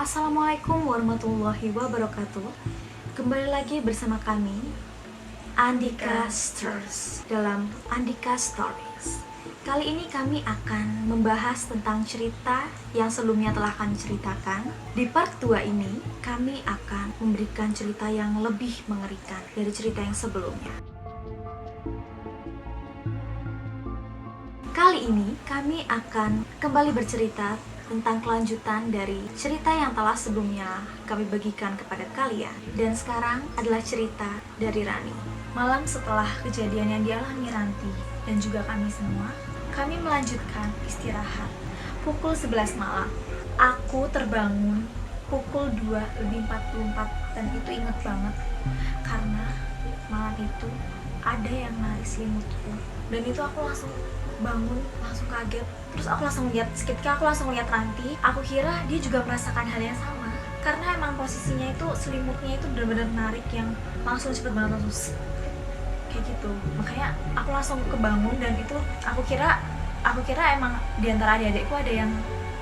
Assalamualaikum warahmatullahi wabarakatuh. Kembali lagi bersama kami Andika Stories dalam Andika Stories. Kali ini kami akan membahas tentang cerita yang sebelumnya telah kami ceritakan. Di part 2 ini kami akan memberikan cerita yang lebih mengerikan dari cerita yang sebelumnya. Kali ini kami akan kembali bercerita tentang kelanjutan dari cerita yang telah sebelumnya kami bagikan kepada kalian. Dan sekarang adalah cerita dari Rani. Malam setelah kejadian yang dialami Ranti dan juga kami semua, kami melanjutkan istirahat. Pukul 11 malam, aku terbangun pukul 2:44 dan itu inget banget karena malam itu ada yang narik selimutku dan itu aku langsung bangun, langsung kaget. Terus aku langsung lihat, seketika aku langsung lihat Ranti. Aku kira dia juga merasakan hal yang sama karena emang posisinya itu selimutnya itu benar-benar narik yang langsung cepet banget, langsung kayak gitu. Makanya aku langsung kebangun dan itu aku kira emang diantara adik-adikku ada yang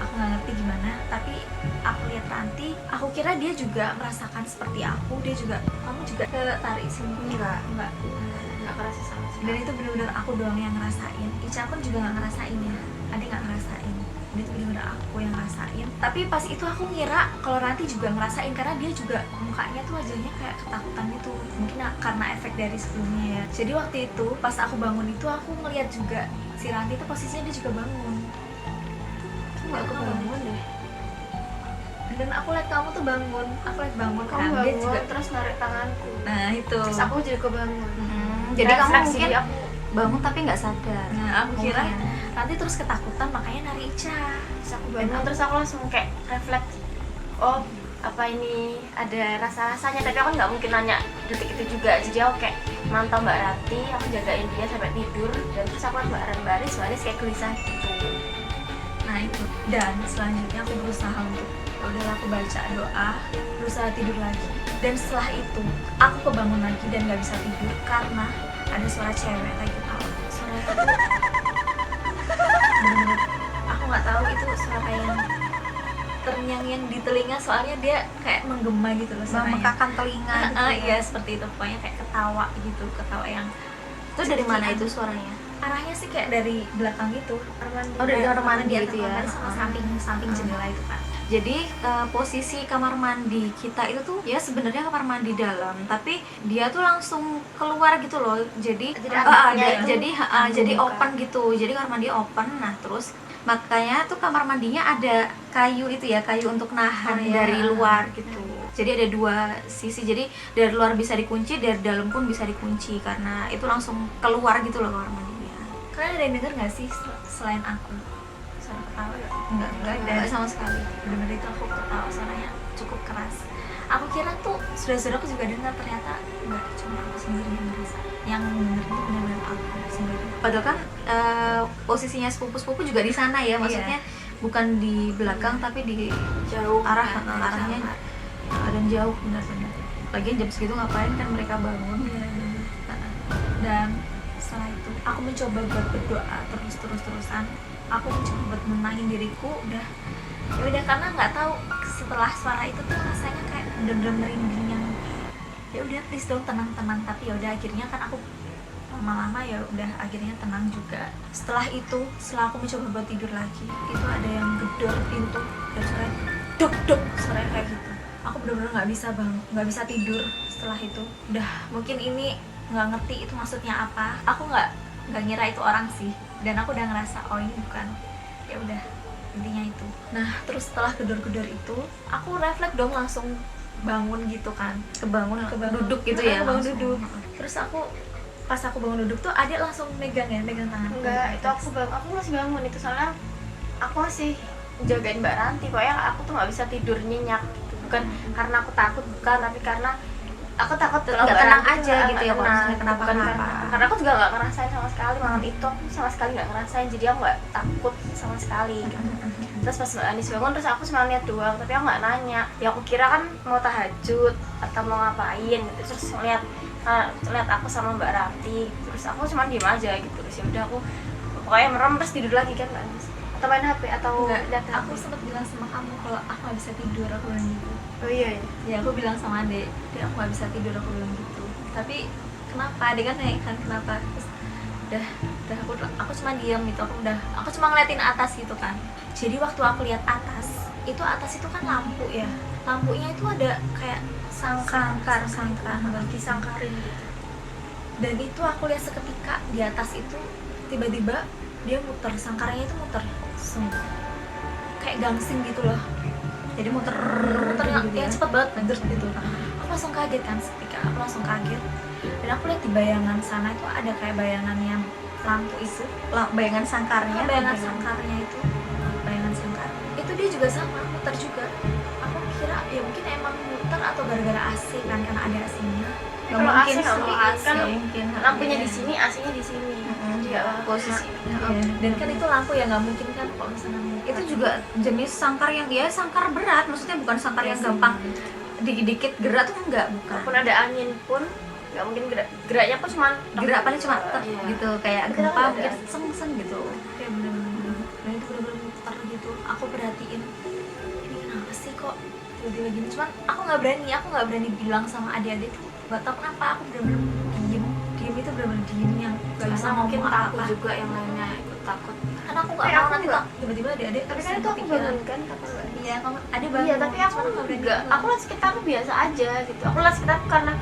aku nggak ngerti gimana, tapi aku lihat Ranti, aku kira dia juga merasakan seperti aku. Dia juga, kamu juga ketarik selimutnya? Enggak kerasa sama sekali. Dan itu benar-benar aku doang yang ngerasain. Ica pun juga nggak ngerasain ya, adik nggak ngerasain. Dan itu benar-benar aku yang ngerasain. Tapi pas itu aku ngira kalau Ranti juga ngerasain karena dia juga mukanya tuh wajahnya kayak ketakutan itu. Mungkin karena efek dari sebelumnya ya. Jadi waktu itu pas aku bangun itu aku ngeliat juga si Ranti tuh posisinya dia juga bangun. Nggak kebangun deh. Dan aku lihat kamu tuh bangun, aku lihat bangun Kamu kan, bangun dia juga terus narik tanganku. nah itu. Terus aku jadi kebangun. Jadi kamu Refleksi mungkin aku bangun tapi nggak sadar. Nah aku kira Mungkin. Ranti terus ketakutan makanya nari Ica. Terus aku bangun, terus aku langsung kayak refleks. Oh, apa ini ada rasa-rasanya, tapi aku nggak mungkin nanya detik itu juga. Jadi aku kayak mantau Mbak Rati, aku jagain dia sampai tidur. Dan terus aku liat Mbak Baris kayak gelisah gitu. Nah itu. Dan selanjutnya aku berusaha untuk udahlah, aku baca doa, berusaha tidur lagi. Dan setelah itu aku kebangun lagi dan nggak bisa tidur karena ada suara cewek lagi ketawa. Suara itu bener-bener, aku nggak tahu itu suara yang terngiang-ngiang di telinga, soalnya dia kayak menggema gitu loh suaranya. Memekakan telinga gitu. Iya seperti itu, pokoknya kayak ketawa gitu, ketawa yang Itu dari mana itu suaranya? arahnya sih kayak dari belakang gitu. Oh, dari kamar mandi di gitu ya? sama samping jendela itu kan. Jadi posisi kamar mandi kita itu tuh ya sebenarnya kamar mandi dalam, tapi dia tuh langsung keluar gitu loh. Jadi jadi open gitu. Jadi kamar mandi open. Nah, terus makanya tuh kamar mandinya ada kayu itu ya, kayu untuk nahan dari luar gitu. Jadi ada dua sisi. Jadi dari luar bisa dikunci, dari dalam pun bisa dikunci karena itu langsung keluar gitu loh kamar mandinya. Kalian ada yang denger nggak sih selain aku? Suara ketawa enggak ada sama sekali. Benar-benar itu aku ketawa, suaranya cukup keras. Aku kira tuh saudara-saudaraku juga dengar, ternyata enggak, cuma aku sendiri yang merasa. Yang denger itu benar-benar aku sendiri. Padahal kan posisinya sepupu-sepupu juga di sana ya, maksudnya bukan di belakang tapi di Jauh. arahnya dan jauh, benar-benar. Lagian jam segitu ngapain kan mereka bangun. Dan setelah itu aku mencoba buat berdoa terus-terusan. Aku mencoba buat menenangin diriku, udah karena nggak tahu setelah suara itu tuh rasanya kayak bener-bener merinding yang ya udah please dong tenang, tapi ya udah akhirnya kan aku lama-lama ya udah akhirnya tenang juga. Setelah aku mencoba buat tidur lagi, itu ada yang gedor pintu dan suara duk suara kayak gitu. Aku bener-bener nggak bisa tidur setelah itu. Udah mungkin ini nggak ngerti itu maksudnya apa. Aku nggak ngira itu orang sih, dan aku udah ngerasa oh ini bukan, ya udah intinya itu. Nah terus setelah gedor-gedor itu aku refleks dong, langsung bangun gitu kan, kebangun duduk gitu ya, bangun duduk. Terus pas aku bangun duduk tuh adik langsung megang tangan. Enggak, itu aku masih bangun itu, soalnya aku masih jagain Mbak Ranti. Pokoknya aku tuh nggak bisa tidur nyenyak gitu. Bukan karena aku takut, bukan, tapi karena aku takut nggak tenang aja gitu ya, kalau misalnya kenapa. Karena aku juga nggak ngerasain sama sekali malam itu, aku sama sekali nggak ngerasain, jadi aku nggak takut sama sekali gitu. Terus pas Mbak Anis bangun, terus aku cuma lihat doang, tapi aku nggak nanya. Ya aku kira kan mau tahajud atau mau ngapain gitu. Terus lihat aku sama Mbak Ranti, terus aku cuma diem aja gitu. Terus ya udah aku pokoknya merem terus tidur lagi kan Mbak Anis. atau main HP atau Enggak, lihat HP? aku sempat bilang sama kamu kalau aku nggak bisa tidur, aku bilang gitu. Oh iya ya. Ya aku bilang sama Ade, dia aku nggak bisa tidur, aku bilang gitu. Tapi kenapa? Ade kan nanya kan kenapa? Terus udah aku cuma diam gitu, aku cuma ngeliatin atas gitu kan. Jadi waktu aku lihat atas itu kan lampu ya, lampunya itu ada kayak sangkar Disangkarin gitu. dan itu aku lihat seketika di atas itu tiba-tiba dia muter, sangkarnya itu muter kayak gangsing gitu loh, jadi muter gitu ya ya? cepet banget bener gitu. Aku langsung kaget kan, seketika aku langsung kaget dan aku lihat di bayangan sana itu ada kayak bayangannya lampu itu, bayangan sangkarnya itu dia juga sama muter juga. Aku kira ya mungkin emang muter atau gara-gara AC kan, karena ada AC-nya. Kalau AC nggak sih, mungkin kan, mungkin lampunya di sini, AC-nya di sini. Dia posisi. dan kan itu lampu ya nggak mungkin kan kalau misalnya muter. Itu juga jenis sangkar yang ya sangkar berat, maksudnya bukan sangkar yang gampang dikit-dikit gerak tuh enggak, bukan. Walaupun ada angin pun nggak mungkin geraknya pun cuma Gerak paling cuma iya. gitu, kayak Tapi gempa kalau mungkin ada- seng-seng gitu. Kayak bener-bener dan itu bener-bener muter gitu. Aku perhatiin ini kenapa sih kok tiba-tiba gini, cuman aku nggak berani bilang sama adik-adik tuh nggak tahu kenapa aku bener-bener diem itu bener-bener diem yang nggak bisa Karena mungkin ngomong takut apa-apa. juga yang lainnya ikut takut. Karena aku nggak Tapi mau aku nanti nggak. tiba-tiba adik-adik Tapi terus kan yang itu aku kepikiran. bangun kan kata Mbak. Iya kamu ada bangun. Iya, tapi aku cuman nggak berani enggak. bilang. Aku lihat sekitarku biasa aja gitu. Aku lihat sekitarku karena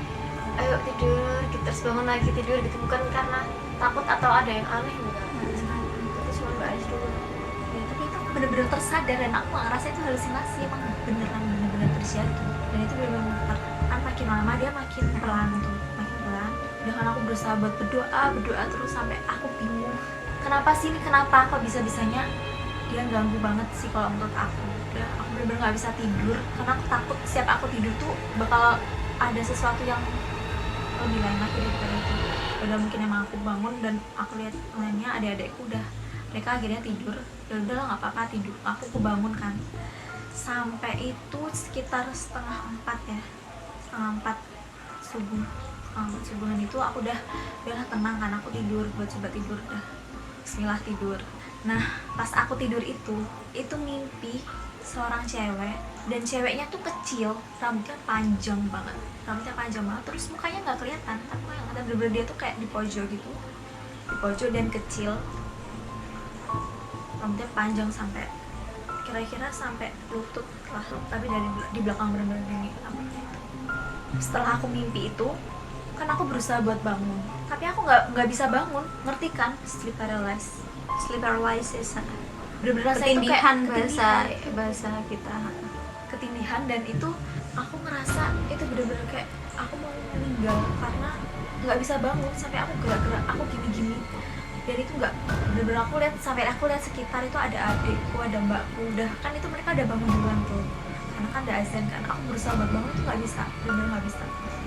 ayo tidur, gitu, terus bangun lagi tidur gitu, bukan karena takut atau ada yang aneh enggak. Itu cuma Mbak Ais dulu. Ya, tapi itu aku bener-bener tersadar dan aku ngerasa itu halusinasi, emang beneran terjadi dan itu bener-bener muter. Kan makin lama dia makin pelan tuh, makin pelan. Udah kan aku berusaha buat berdoa terus sampai aku bingung. Kenapa sih ini, kenapa kok bisa-bisanya dia ganggu banget sih kalau menurut aku. Udah aku bener-bener nggak bisa tidur karena aku takut setiap aku tidur tuh bakal ada sesuatu yang lebih lain lagi daripada itu. Udah mungkin emang aku bangun dan aku lihat lainnya adik-adikku udah mereka akhirnya tidur, ya udahlah nggak apa-apa tidur. Aku kebangun kan sampai itu sekitar setengah 4 ya, setengah 4 subuh, subuhan itu aku udah tenang kan, aku tidur, buat coba tidur, udah bismillah tidur. Nah pas aku tidur itu mimpi seorang cewek, dan ceweknya tuh kecil, rambutnya panjang banget, terus mukanya nggak kelihatan, tapi yang ada bener-bener dia tuh kayak di pojok gitu, di pojok dan kecil, rambutnya panjang sampai kira-kira sampai lutut lah, tapi dari di belakang bener-bener gini rambutnya itu. Setelah aku mimpi itu kan aku berusaha buat bangun, tapi aku nggak bisa bangun, ngerti kan sleep paralysis, bener-bener rasa itu kayak Ketindihan ketindihan. bahasa kita. Ketindihan, dan itu aku ngerasa itu bener-bener kayak aku mau meninggal karena nggak bisa bangun, sampai aku gerak-gerak, aku gini-gini, dan itu nggak, bener-bener aku lihat sekitar itu ada adikku, ada mbakku, udah kan itu mereka udah bangun duluan tuh karena kan ada azan kan. Aku berusaha buat bangun itu nggak bisa, bener-bener nggak bisa.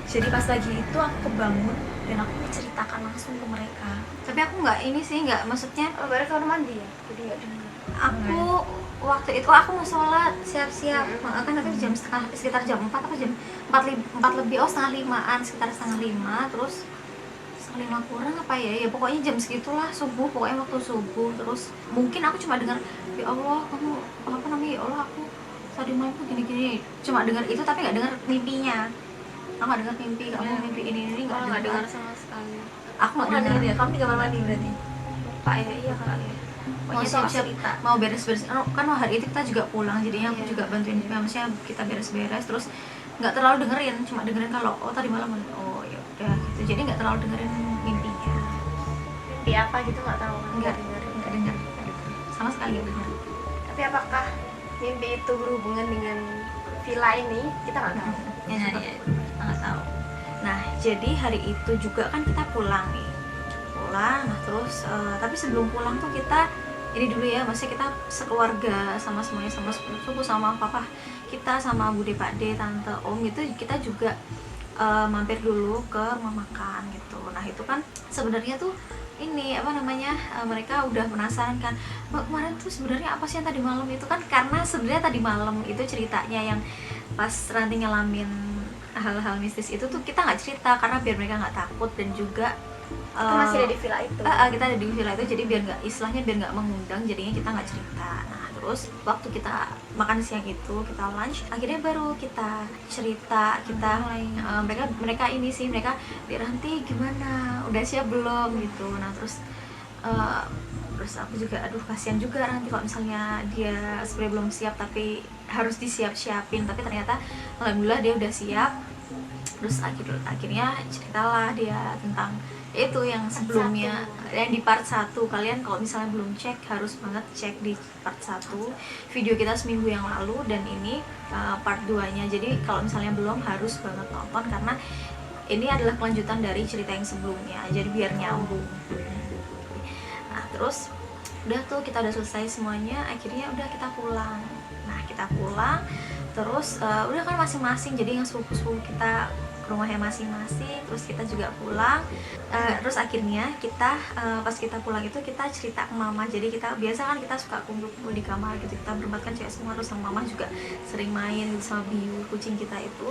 Jadi pas lagi itu aku kebangun dan aku menceritakan langsung ke mereka. Tapi aku nggak ini sih, nggak, maksudnya Oh, baru kamar mandi ya. Jadi enggak dengar. aku waktu itu aku mau sholat siap-siap, kan nanti sekitar jam 4 apa jam 4 lebih, setengah 5-an, sekitar setengah 5, terus setengah 5 kurang apa ya pokoknya jam segitulah, subuh, pokoknya waktu subuh. Terus mungkin aku cuma dengar, ya Allah kamu apa namanya, ya Allah aku tadi malam tuh gini-gini, cuma dengar itu tapi nggak dengar mimpinya. Aku nggak dengar mimpi kamu mimpi ini Oh, nggak dengar. sama sekali. Aku nggak Kamu dengar. ya, kamu di kamar mandi berarti. Lupa ya, iya kali ya. Mau Pokoknya itu aku siap-siap, cerita. mau beres-beres, kan hari itu kita juga pulang, jadinya aku Iya. juga bantuin, maksudnya kita beres-beres, terus nggak terlalu dengerin, cuma dengerin kalau tadi malam, oh ya udah gitu, jadi nggak terlalu dengerin mimpinya. Mimpi apa gitu nggak tahu kan? nggak dengerin. nggak dengar sama sekali nggak dengar. Tapi apakah mimpi itu berhubungan dengan villa ini? Kita nggak tahu. Ya, kita nggak tahu. Nah jadi hari itu juga kan kita pulang nih, nah terus tapi sebelum pulang tuh kita ini dulu ya, maksudnya kita sekeluarga sama semuanya, sama sepupu, sama papa kita, sama bude, pakde, tante, om gitu, kita juga mampir dulu ke rumah makan gitu. Nah itu kan sebenarnya tuh ini apa namanya, mereka udah penasaran kan, "Mbak, kemarin tuh sebenarnya apa sih yang tadi malam itu?" Kan karena sebenarnya tadi malam itu ceritanya yang pas Ranti ngalamin hal-hal mistis itu tuh kita nggak cerita karena biar mereka nggak takut, dan juga Kita masih ada di villa itu. Kita ada di villa itu, jadi biar nggak istilahnya biar nggak mengundang, jadinya kita nggak cerita. Nah terus waktu kita makan siang itu, kita lunch, akhirnya baru kita cerita, kita mulai mereka ini sih, mereka Ranti gimana, udah siap belum gitu. Nah terus aku juga aduh kasihan juga Ranti kalau misalnya dia sebenarnya belum siap tapi harus disiap-siapin, tapi ternyata alhamdulillah dia udah siap. Terus akhirnya ceritalah dia tentang itu yang sebelumnya, yang di part 1. Kalian kalau misalnya belum cek, harus banget cek di part 1 video kita seminggu yang lalu, dan ini part 2 nya. Jadi kalau misalnya belum, harus banget nonton karena ini adalah kelanjutan dari cerita yang sebelumnya, jadi biar nyambung. Nah terus udah tuh, kita udah selesai semuanya, akhirnya udah kita pulang. Nah kita pulang terus udah kan masing-masing, jadi yang sepupu-sepupu kita ke rumahnya masing-masing, terus kita juga pulang. Terus akhirnya kita pas kita pulang itu kita cerita ke mama. Jadi kita biasa kan kita suka kumpul-kumpul di kamar gitu, kita berempat kan cewek semua, terus sama mama juga sering main gitu sama Biu, kucing kita itu.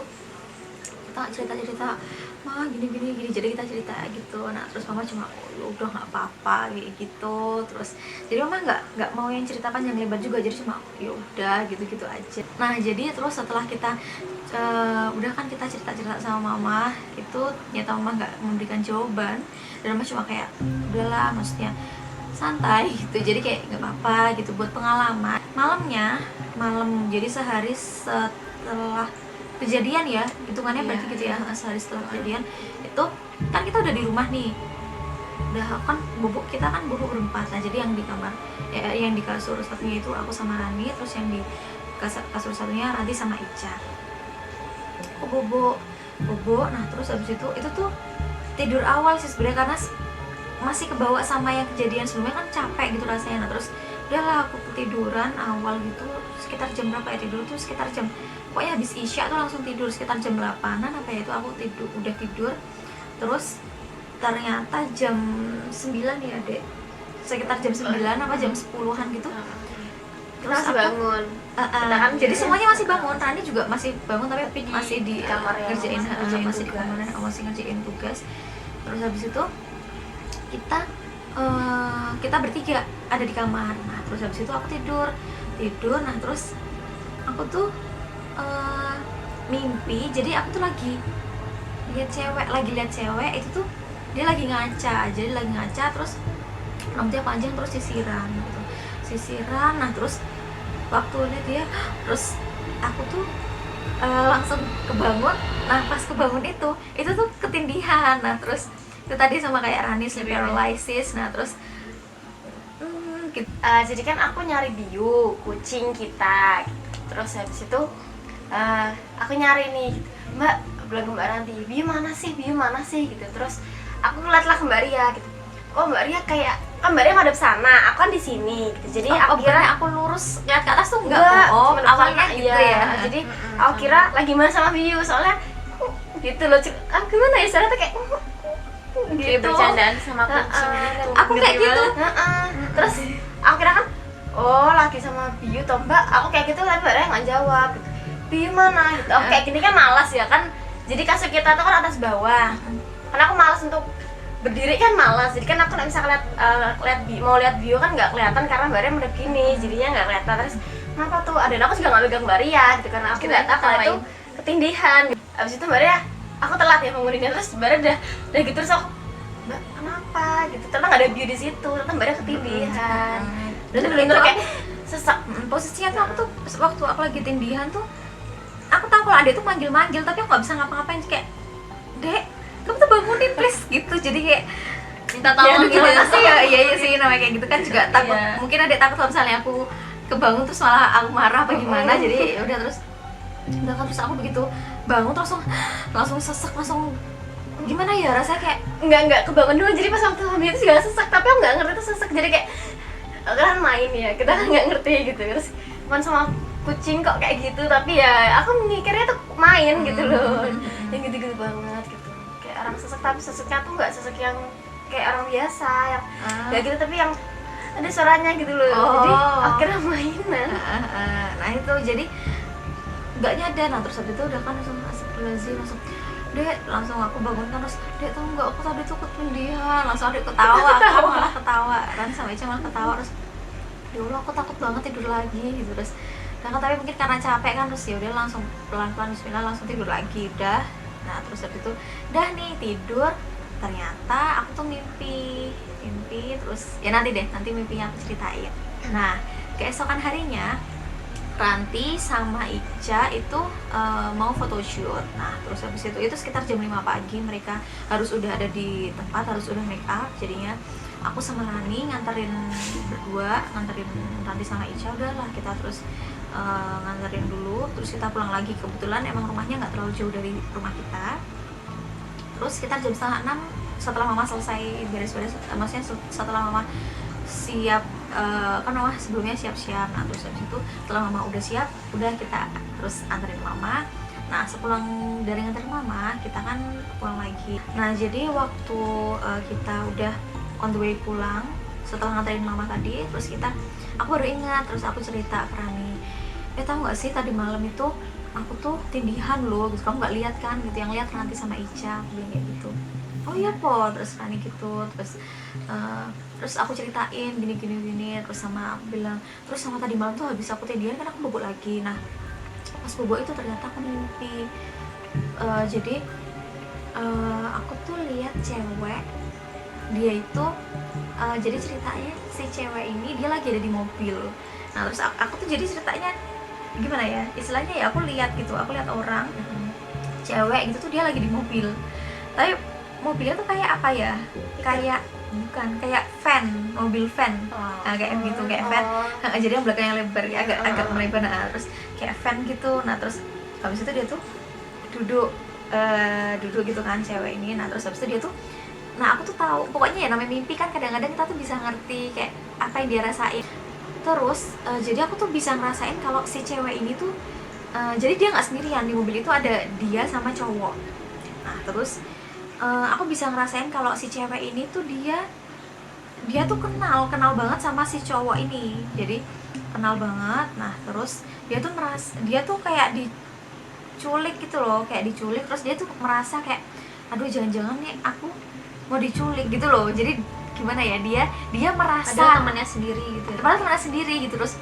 Kita cerita mah gini, jadi kita cerita gitu. Nah terus mama cuma udah nggak apa-apa kayak gitu. Terus jadi mama nggak mau yang cerita panjang lebar juga, jadi cuma ya udah gitu aja. Nah jadi terus setelah kita udah kan kita cerita sama mama itu, ternyata mama nggak memberikan jawaban, dan mama cuma kayak udahlah, maksudnya santai gitu, jadi kayak nggak apa-apa gitu buat pengalaman. Malam jadi sehari setelah kejadian ya, hitungannya berarti gitu ya, sehari setelah kejadian itu kan kita udah di rumah nih, udah kan kita bubuk berempat. Nah jadi yang di kamar yang di kasur satunya itu aku sama Rani, terus yang di kasur satunya Ranti sama Ica. Aku bobo. Nah terus habis itu tuh tidur awal sih sebenarnya, karena masih kebawa sama yang kejadian sebelumnya, kan capek gitu rasanya. Nah terus udahlah aku ketiduran awal gitu, sekitar jam berapa ya tidur tuh, sekitar jam, pokoknya habis isya tuh langsung tidur sekitar jam 8-an apa ya itu, aku udah tidur. Terus ternyata jam 9 ya dek, sekitar jam 9 apa jam 10-an gitu. Terus masih bangun. Jadi semuanya masih bangun, Rani juga masih bangun tapi masih di kamar ya, ngerjain masih di tugas. kamar, masih ngerjain tugas. Terus habis itu kita bertiga ada di kamar. Nah terus habis itu aku tidur. Nah terus aku tuh mimpi, jadi aku tuh lagi lihat cewek itu tuh dia lagi ngaca, terus rambutnya panjang, terus sisiran. Nah terus waktu lihat dia, terus aku tuh langsung kebangun. Nah pas kebangun itu tuh ketindihan. Nah terus itu tadi sama kayak Rani, sleep paralysis. Nah terus jadi kan aku nyari Biu, kucing kita gitu. Terus habis itu aku nyari nih, Mbak, bilang ke Mbak Ranti, Biu mana sih gitu. Terus aku ngeliatlah ke Mbak Ria gitu, kok Mbak Ria kayak, kan Mbak Ria ngadep sana, aku kan di sini gitu. Jadi aku kira aku lurus lihat ke atas tuh enggak. Awalnya gitu ya. Jadi aku kira lagi main sama Biu, soalnya gitu loh, gimana ya, soalnya tuh kayak gitu, bercandaan sama kucing gitu. Aku kayak gitu. Terus aku kira kan, oh lagi sama Biu toh Mbak, aku kayak gitu, tapi Mbak Ria nggak jawab gitu. Biu mana gitu, aku kayak gini kan malas ya kan, jadi kasur kita tuh kan atas bawah, karena aku malas untuk berdiri kan, malas. Jadi kan aku nggak bisa mau lihat Biu kan nggak kelihatan karena Mbak Ria menghadap gini, jadinya nggak kelihatan. Terus kenapa tuh, ada aku juga nggak pegang Mbak Ria gitu, karena aku nggak tahu kalau itu ketindihan. Abis itu Mbak Ria, aku telat ya banguninnya, terus Mbak Ria udah gitu, terus aku, Mbak kenapa gitu, ternyata nggak ada Biu di situ, ternyata Mbak Ria ketindihan. Terus bener-bener kayak sesak. Posisinya tuh aku tuh waktu aku lagi tindihan tuh, aku tahu kalau Ade tuh manggil-manggil, tapi aku nggak bisa ngapa-ngapain, kayak Dek, kamu tuh bangunin please gitu. Jadi kayak minta tolong gitu sih ya. Iya sih namanya kayak gitu kan, juga takut, mungkin Ade takut kalau misalnya aku kebangun terus malah aku marah apa gimana. Jadi ya udah, terus aku begitu bangun terus langsung sesek, langsung gimana ya rasanya, kayak nggak kebangun dulu. Jadi pas waktu hamil itu juga sesek, tapi aku nggak ngerti itu sesek. Jadi kayak kan main ya, kita kan nggak ngerti gitu. Terus cuman sama kucing kok kayak gitu, tapi ya aku mikirnya tuh main gitu loh. Yang gitu-gitu banget gitu, kayak orang sesek, tapi seseknya tuh nggak sesek yang kayak orang biasa yang kayak gitu, tapi yang ada suaranya gitu loh. Jadi akhirnya mainan. Nah itu jadi nggak nyadar. Nah terus habis itu udah kan langsung astagfirullahaladzim, langsung Dek, langsung aku bangunkan, terus Dek tau nggak aku tadi tuh ketindihan, langsung Dek ketawa, aku malah ketawa, Rani sama Ica malah ketawa, terus ya Allah aku takut banget tidur lagi gitu. Terus tapi mungkin karena capek kan, terus ya udah langsung pelan-pelan bismillah langsung tidur lagi udah. Nah terus habis itu udah nih tidur, ternyata aku tuh mimpi terus ya nanti mimpinya aku ceritain. Nah keesokan harinya Ranti sama Ica itu mau photoshoot. Nah terus habis itu sekitar jam 5 pagi mereka harus udah ada di tempat, harus udah make up. Jadinya aku sama Rani nganterin berdua, nganterin Ranti sama Ica, udahlah kita terus nganterin dulu, terus kita pulang lagi. Kebetulan emang rumahnya nggak terlalu jauh dari rumah kita. Terus sekitar jam 5:30 setelah mama selesai beres-beres, maksudnya setelah mama siap, kan mama sebelumnya siap-siap. Nah terus habis itu setelah mama udah siap, udah kita terus anterin mama. Nah sepulang dari nganterin mama kita kan pulang lagi. Nah jadi waktu kita udah on the way pulang setelah nganterin mama tadi, terus aku baru ingat, terus aku cerita ke Rani, tahu nggak sih tadi malam itu aku tuh tindihan loh gitu, kamu nggak lihat kan gitu, yang lihat Ranti sama Ica, aku bilang kayak gitu. Oh iya po, terus Rani gitu, terus aku ceritain gini, terus sama aku bilang, terus sama tadi malam tuh habis aku tindihan kan aku bobok lagi. Nah pas bobok itu ternyata aku mimpi, jadi aku tuh lihat cewek, dia itu jadi ceritanya si cewek ini dia lagi ada di mobil. Nah terus aku tuh jadi ceritanya gimana ya istilahnya ya, aku lihat orang cewek gitu tuh dia lagi di mobil, tapi mobilnya tuh kayak apa ya, kayak van, mobil van, nah, kayak gitu, kayak van. Jadi yang belakangnya lebar, agak melebar. Nah terus kayak van gitu. Nah terus habis itu dia tuh duduk gitu kan cewek ini. Nah terus habis itu dia tuh, nah aku tuh tahu pokoknya ya namanya mimpi kan, kadang-kadang kita tuh bisa ngerti kayak apa yang dia rasain. Terus jadi aku tuh bisa ngerasain kalau si cewek ini tuh jadi dia nggak sendirian di mobil itu, ada dia sama cowok. Nah terus aku bisa ngerasain kalau si cewek ini tuh dia tuh kenal banget sama si cowok ini, jadi kenal banget. Nah terus dia tuh kayak diculik gitu loh, kayak diculik. Terus dia tuh merasa kayak aduh jangan-jangan nih aku mau diculik gitu loh. Jadi gimana ya, dia merasa ada temannya sendiri gitu, temannya sendiri gitu. Terus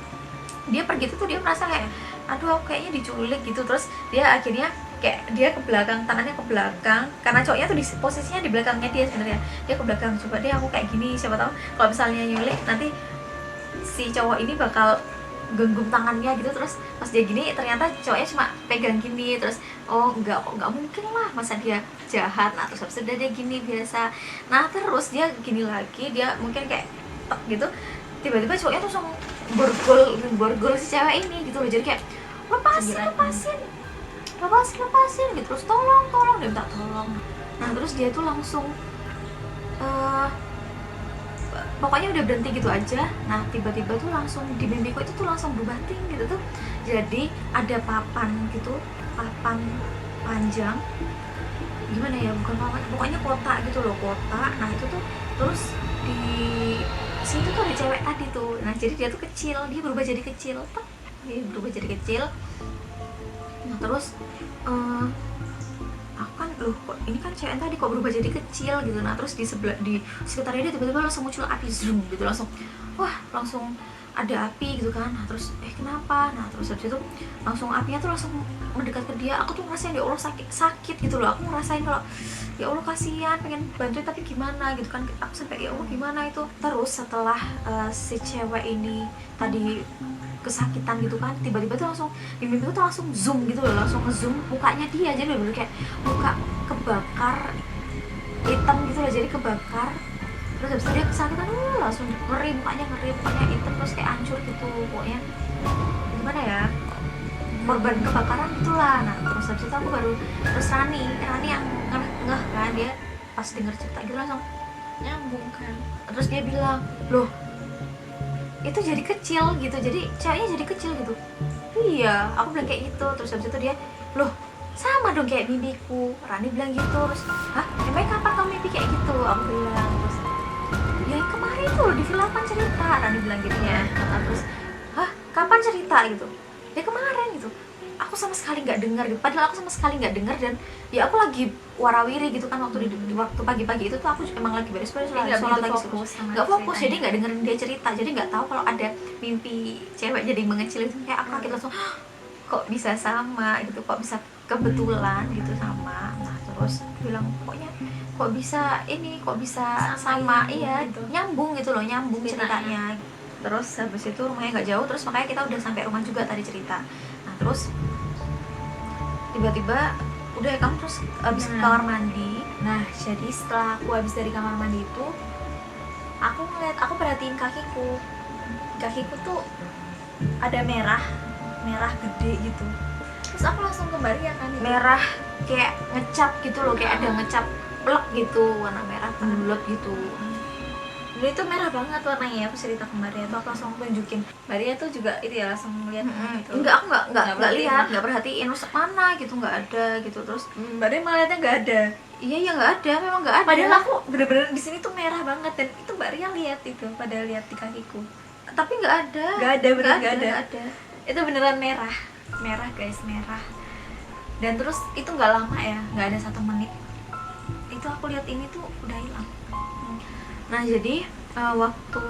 dia pergi tuh dia merasa kayak aduh aku kayaknya diculik gitu. Terus dia akhirnya kayak dia ke belakang, tangannya ke belakang, karena cowoknya tuh di posisinya di belakangnya dia sebenarnya. Dia ke belakang, coba deh aku kayak gini, siapa tahu kalau misalnya nyulik nanti si cowok ini bakal genggam tangannya gitu. Terus pas dia gini ternyata cowoknya cuma pegang gini. Terus oh nggak mungkin lah, masa dia jahat. Nah terus habis itu dia gini biasa. Nah terus dia gini lagi, dia mungkin kayak tek gitu, tiba-tiba cowoknya tuh langsung borgol si cewek ini gitu loh. Jadi kayak lepasin gitu, terus tolong, dia minta tolong. Nah terus dia tuh langsung pokoknya udah berhenti gitu aja. Nah tiba-tiba tuh langsung di mimpiku itu tuh langsung berubah gitu tuh, jadi ada papan gitu, papan panjang, gimana ya, bukan papan, pokoknya kotak gitu loh, kotak. Nah itu tuh terus di situ tuh ada cewek tadi tuh. Nah jadi dia tuh kecil, dia berubah jadi kecil. Nah terus aku kan loh kok ini kan cewek tadi kok berubah jadi kecil gitu. Nah terus di sekitarnya dia tiba-tiba langsung muncul api zoom gitu, langsung ada api gitu kan. Nah terus kenapa? Nah terus habis itu langsung apinya tuh langsung mendekat ke dia. Aku tuh ngerasain ya Allah sakit gitu loh. Aku ngerasain kalau ya Allah kasihan, pengen bantuin tapi gimana gitu kan. Aku sampai ya Allah gimana itu. Terus setelah si cewek ini tadi kesakitan gitu kan, tiba-tiba tuh langsung di mimpi tuh langsung zoom gitu loh, langsung nge-zoom mukanya dia. Jadi bener-bener kayak muka kebakar hitam gitu loh, jadi kebakar. Terus habis itu dia kesakitan langsung ngeri, mukanya hitam, terus kayak hancur gitu pokoknya. Gimana ya, korban kebakaran itulah. Nah terus habis itu aku baru, terus Rani yang ngeh kan, dia pas denger cerita gitu langsung nyambung kan. Terus dia bilang, loh itu jadi kecil gitu, jadi ceweknya jadi kecil gitu. Iya, aku bilang kayak gitu. Terus habis itu dia, loh sama dong kayak mimpiku. Rani bilang gitu. Terus hah emangnya kapan kamu mimpi kayak gitu, aku bilang. Terus ya kemarin tuh di film cerita, Rani bilang gitu ya. Terus hah kapan cerita gitu, ya kemarin gitu. aku sama sekali nggak dengar gitu, padahal aku sama sekali nggak dengar, dan ya aku lagi warawiri gitu kan waktu di waktu pagi-pagi itu tuh aku emang lagi beres-beres Nggak sholat begitu lagi fokus sama nggak fokus, ceritanya. jadi nggak dengerin dia cerita, jadi nggak tahu kalau ada mimpi cewek jadi mengecil itu, kayak aku kaget langsung kok bisa sama gitu, kok bisa kebetulan gitu sama. Nah terus aku bilang pokoknya kok bisa ini, kok bisa sama, iya gitu. nyambung gitu loh, nyambung Ceritanya. ceritanya. Terus habis itu rumahnya nggak jauh, terus makanya kita udah sampai rumah juga tadi cerita. Nah terus tiba-tiba udah ya kamu terus habis ke kamar mandi. Nah, jadi setelah aku habis dari kamar mandi itu, aku perhatiin kakiku. Kakiku tuh ada merah gede gitu. Terus aku langsung kembali ya kan itu. Merah kayak ngecap gitu loh, kayak ada ngecap plek gitu, warna merah bulat gitu. Dan itu merah banget warnanya, aku cerita kemarin itu aku langsung tunjukin. Maria tuh juga itu ya langsung lihat gitu. Enggak, aku nggak perhatiin. lihat, nggak perhatiin terus mana gitu, nggak ada gitu. Terus Maria malah lihatnya nggak ada. iya ya nggak ada, memang nggak ada. Padahal aku bener-bener di sini tuh merah banget, dan itu Mbak Ria lihat itu, pada lihat di kakiku. tapi nggak ada, Nggak ada, bener nggak ada. nggak ada. Itu beneran merah guys, merah. Dan terus itu nggak lama ya, nggak ada 1 menit itu aku lihat ini tuh udah hilang. Nah jadi waktu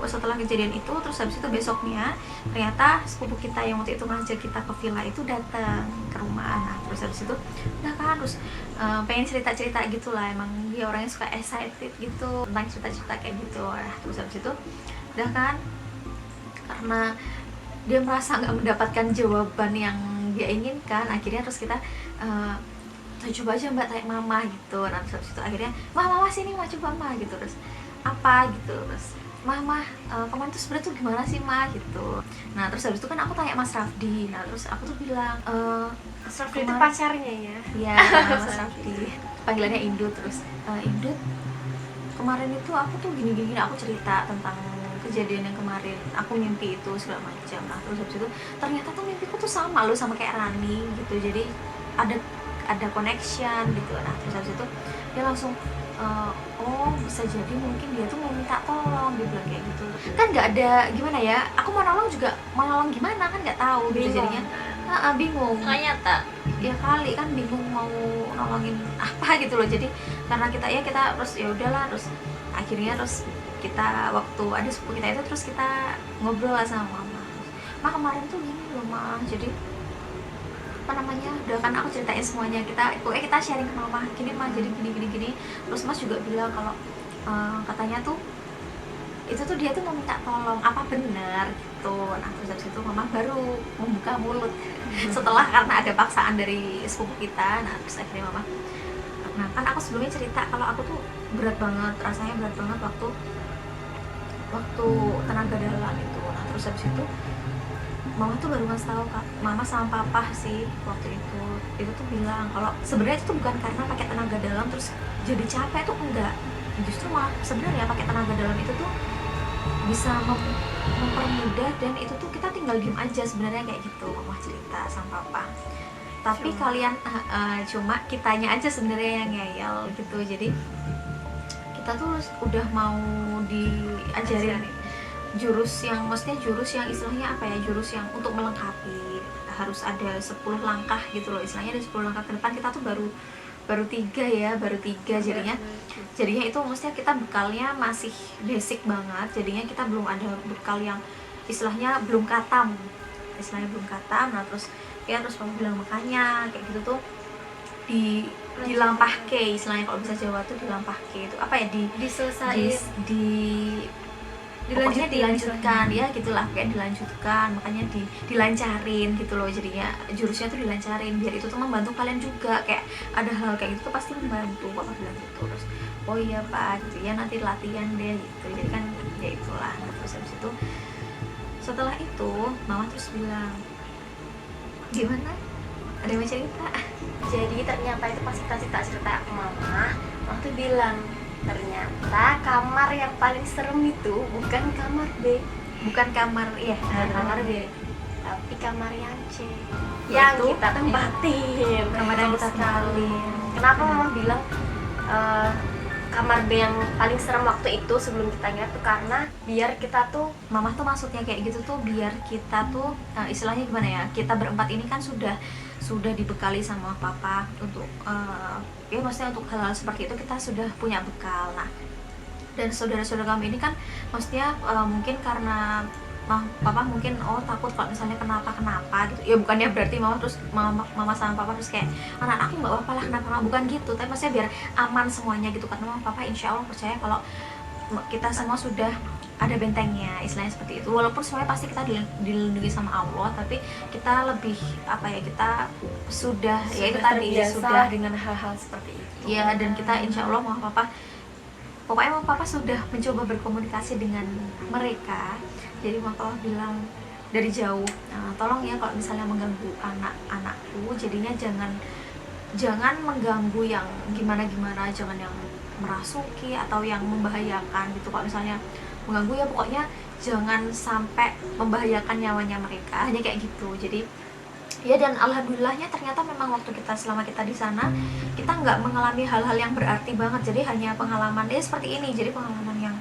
setelah kejadian itu, terus habis itu besoknya ternyata sepupu kita yang waktu itu ngajak kita ke villa itu datang ke rumah. Nah terus habis itu udah kan, terus pengen cerita-cerita gitu lah, emang dia orangnya suka excited gitu tentang cerita-cerita kayak gitu. Nah terus habis itu udah kan, karena dia merasa nggak mendapatkan jawaban yang dia inginkan, akhirnya terus kita coba aja mbak tanya mama gitu. Nah terus habis itu akhirnya mama sini, mah coba mah gitu. Terus apa gitu, terus mama kemarin tuh sebenarnya tuh gimana sih mah gitu. Nah terus habis itu kan aku tanya Mas Rafdi. Nah terus aku tuh bilang Mas Rafdi itu kemarin- pacarnya ya. iya Mas Rafdi, panggilannya Indut. Terus Indut, kemarin itu aku tuh gini aku cerita tentang kejadian yang kemarin, aku mimpi itu segala macam. Nah terus habis itu ternyata tuh mimpiku tuh sama loh, sama kayak Rani gitu, jadi ada connection gitu. Nah terus habis itu dia langsung oh bisa jadi mungkin dia tuh mau minta tolong, dia bilang kayak gitu. Kan nggak ada gimana ya, aku mau nolong juga mau nolong gimana kan nggak tahu gitu, jadinya bingung. Nggak nyata. Ya kali kan bingung mau nolongin apa gitu loh. Jadi karena kita terus ya udahlah, terus akhirnya terus kita waktu ada sepupu kita itu, terus kita ngobrol lah sama mama. Ma kemarin tuh gini loh ma, jadi apa namanya, udah kan aku ceritain semuanya, pokoknya kita sharing ke mama gini mah, jadi gini. Terus mas juga bilang kalau katanya tuh itu tuh dia tuh mau minta tolong, apa benar gitu. Nah terus habis itu mama baru membuka mulut setelah karena ada paksaan dari sepupu kita. Nah terus akhirnya mama, nah kan aku sebelumnya cerita kalau aku tuh rasanya berat banget waktu tenaga dalam itu. Nah terus habis itu mama tuh baru ngasih tahu kak, mama sama papa sih waktu itu tuh bilang kalau sebenarnya itu tuh bukan karena pakai tenaga dalam terus jadi capek, tuh enggak, justru malah sebenarnya pakai tenaga dalam itu tuh bisa mempermudah, dan itu tuh kita tinggal diem aja sebenarnya kayak gitu, mama cerita sama papa. Tapi kalian cuma kitanya aja sebenarnya yang ngeyel gitu. Jadi kita tuh udah mau diajarin jurus yang istilahnya apa ya, jurus yang untuk melengkapi, harus ada 10 langkah gitu loh, istilahnya ada 10 langkah ke depan. Kita tuh baru tiga jadinya itu maksudnya kita bekalnya masih basic banget, jadinya kita belum ada bekal yang istilahnya belum katam. Nah terus papa bilang makanya kayak gitu tuh dilampahke, istilahnya kalau bisa Jawa tuh dilampahke itu apa ya, pokoknya dilanjutkan ya gitulah, kayak dilanjutkan, makanya dilancarin gitu loh, jadinya jurusnya tuh dilancarin biar itu tuh membantu kalian juga, kayak ada hal kayak gitu tuh pasti membantu, papa bilang gitu. Terus oh iya pak gitu ya, nanti latihan deh gitu, jadi kan ya itulah. Nah, terus habis itu setelah itu mama terus bilang gimana, ada yang mau cerita? Jadi ternyata itu pas kita cerita ke mama tuh bilang ternyata kamar yang paling serem itu bukan kamar B, Bukan kamar, iya kamar B, tapi kamar yang C, yang kita tempatin. kamar yang Betul kita sekali. tempatin. Kenapa mama bilang kamar B yang paling serem waktu itu sebelum kita nginep tuh karena biar kita tuh, Mama tuh maksudnya kayak gitu tuh biar kita tuh istilahnya gimana ya, kita berempat ini kan sudah dibekali sama papa untuk ya maksudnya untuk hal-hal seperti itu kita sudah punya bekal. Nah, dan saudara-saudara kami ini kan maksudnya mungkin karena papa mungkin takut kalau misalnya kenapa gitu ya, bukannya berarti mama sama papa terus kayak anak aku nggak apa-apa lah kenapa, bukan gitu, tapi maksudnya biar aman semuanya gitu, karena mama papa insya Allah percaya kalau kita semua sudah ada bentengnya, istilahnya seperti itu. Walaupun semuanya pasti kita dilindungi sama Allah, tapi kita lebih apa ya, kita sudah ya itu tadi sudah dengan hal-hal seperti itu ya, dan kita insya Allah mama papa pokoknya mama papa sudah mencoba berkomunikasi dengan mereka. Jadi mama papa bilang dari jauh, tolong ya kalau misalnya mengganggu anak-anakku, jadinya jangan mengganggu yang gimana-gimana, jangan yang merasuki atau yang membahayakan gitu. Kalau misalnya mengganggu ya pokoknya jangan sampai membahayakan nyawanya mereka, hanya kayak gitu. Jadi ya, dan alhamdulillahnya ternyata memang waktu selama kita di sana kita nggak mengalami hal-hal yang berarti banget, jadi hanya pengalaman seperti ini. Jadi pengalaman yang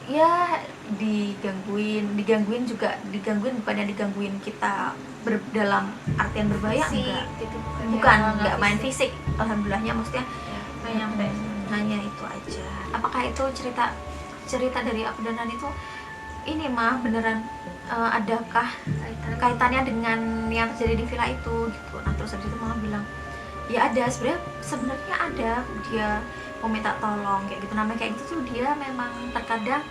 ya digangguin bukannya digangguin kita dalam artian berbahaya, enggak gitu. bukan nggak main fisik, alhamdulillahnya maksudnya nggak nyampe. hanya itu aja. Apakah itu cerita dari aku dan Nani itu ini mah beneran adakah kaitannya dengan yang terjadi di villa itu gitu. Nah terus habis itu mama bilang ya ada, sebenarnya ada, dia mau minta tolong kayak gitu. Namanya kayak gitu tuh dia memang terkadang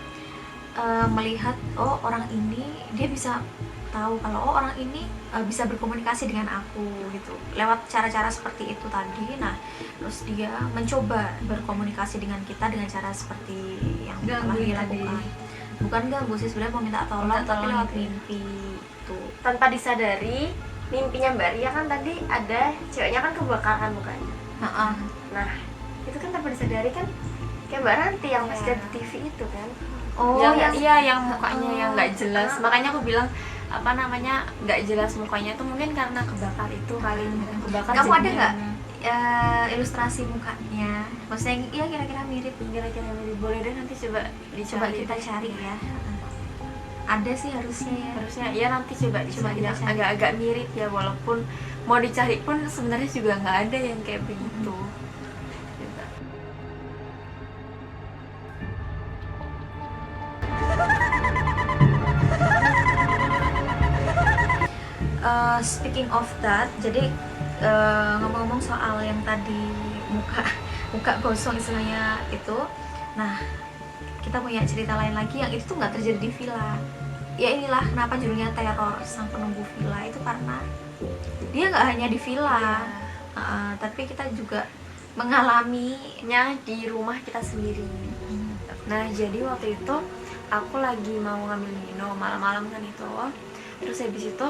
melihat orang ini, dia bisa tahu kalau orang ini bisa berkomunikasi dengan aku gitu lewat cara-cara seperti itu tadi. Nah terus dia mencoba berkomunikasi dengan kita dengan cara seperti yang telah dia lakukan. Bukan ganggu sih, sebenarnya mau minta tolong tapi lewat mimpi itu. Tanpa disadari mimpinya Mbak Ria kan tadi ada ceweknya kan kebakaran mukanya. Nah itu kan tanpa disadari kan kayak Mbak Ranti yang pas lihat di TV itu kan. Yang mukanya yang nggak jelas. Makanya aku bilang apa namanya nggak jelas mukanya tuh mungkin karena kebakar itu kali. Kebakar. Kamu ada nggak ilustrasi mukanya? Maksudnya iya kira-kira mirip. Boleh deh nanti coba kita cari ya. Ada sih harusnya ya nanti coba kita cari. agak mirip ya, walaupun mau dicari pun sebenarnya juga nggak ada yang kayak begitu. Speaking of that, jadi ngomong-ngomong soal yang tadi muka gosong istilahnya itu, nah kita punya cerita lain lagi yang itu tuh nggak terjadi di villa. Ya inilah kenapa judulnya teror sang penunggu villa, itu karena dia nggak hanya di villa, tapi kita juga mengalaminya di rumah kita sendiri. Nah jadi waktu itu aku lagi mau ngambil minum malam-malam kan itu, terus habis itu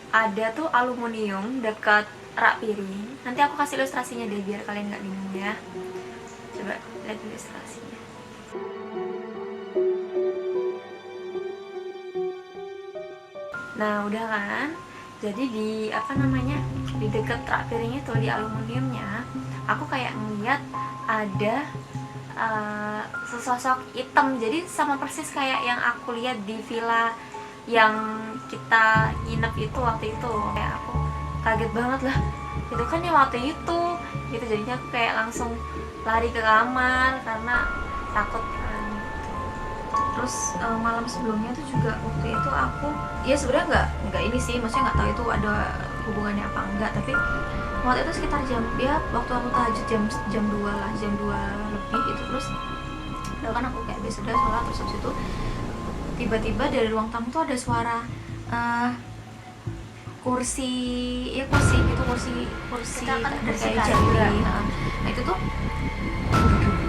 ada tuh aluminium dekat rak piring. Nanti aku kasih ilustrasinya deh biar kalian nggak bingung ya. Coba lihat ilustrasinya. Nah udah kan, jadi di di dekat rak piringnya tuh di aluminiumnya aku kayak ngeliat ada sesosok hitam. Jadi sama persis kayak yang aku lihat di villa yang kita nginep itu waktu itu. Kayak aku kaget banget lah, itu kan ya waktu itu gitu. Jadinya aku kayak langsung lari ke kamar karena takut kan gitu. Terus malam sebelumnya tuh juga waktu itu aku ya sebenarnya nggak ini sih, maksudnya nggak tahu itu ada hubungannya apa enggak, tapi waktu itu sekitar waktu aku tahajud jam 2 lah, jam 2 lebih itu. Terus udah kan aku kayak biasa sholat, terus habis itu tiba-tiba dari ruang tamu tuh ada suara kursi dari kayak jari. Nah itu tuh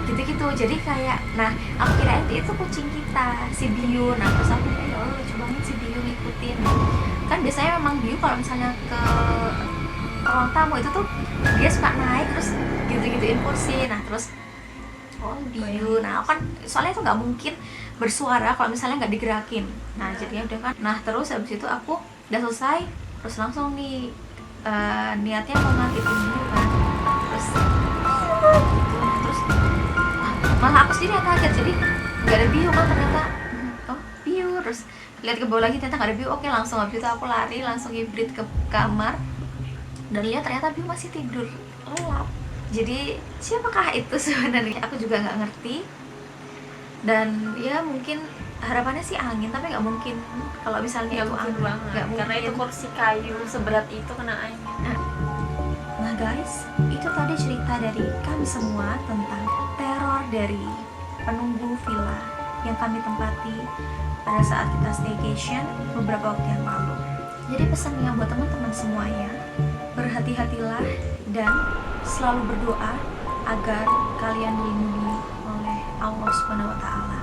gitu-gitu, jadi kayak aku kirain itu kucing kita, si Biu. Nah terus aku kayak lucu banget si Biu ngikutin. Kan biasanya memang Biu kalau misalnya ke ruang tamu itu tuh dia suka naik terus gitu-gituin kursi. Nah terus Biu, nah kan soalnya itu nggak mungkin bersuara kalau misalnya nggak digerakin. Nah jadinya udah kan. Nah terus habis itu aku udah selesai, terus langsung nih niatnya mau ngagetin dulu kan. Terus malah aku sendiri yang kaget, jadi nggak ada Bio kan ternyata. Oh Bio, terus lihat ke bawah lagi ternyata nggak ada Bio. Oke, langsung habis itu aku lari langsung hibrid ke kamar dan lihat ternyata Bio masih tidur lelap. Jadi siapakah itu sebenarnya, aku juga nggak ngerti. Dan ya mungkin harapannya sih angin, tapi nggak mungkin kalau misalnya itu angin, nggak mungkin. Karena itu kursi kayu seberat itu kena angin. Nah guys, itu tadi cerita dari kami semua tentang teror dari penunggu villa yang kami tempati pada saat kita staycation beberapa waktu yang lalu. Jadi pesannya buat teman-teman semuanya, berhati-hatilah dan selalu berdoa agar kalian dilindungi oleh Allah Subhanahu wa Ta'ala.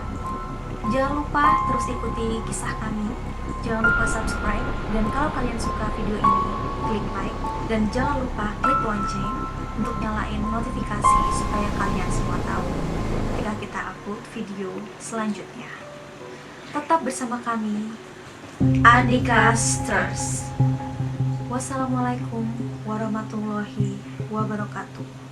Jangan lupa terus ikuti kisah kami, jangan lupa subscribe, dan kalau kalian suka video ini, klik like, dan jangan lupa klik lonceng untuk nyalain notifikasi supaya kalian semua tahu ketika kita upload video selanjutnya. Tetap bersama kami, Andika Stars. Wassalamualaikum warahmatullahi wabarakatuh.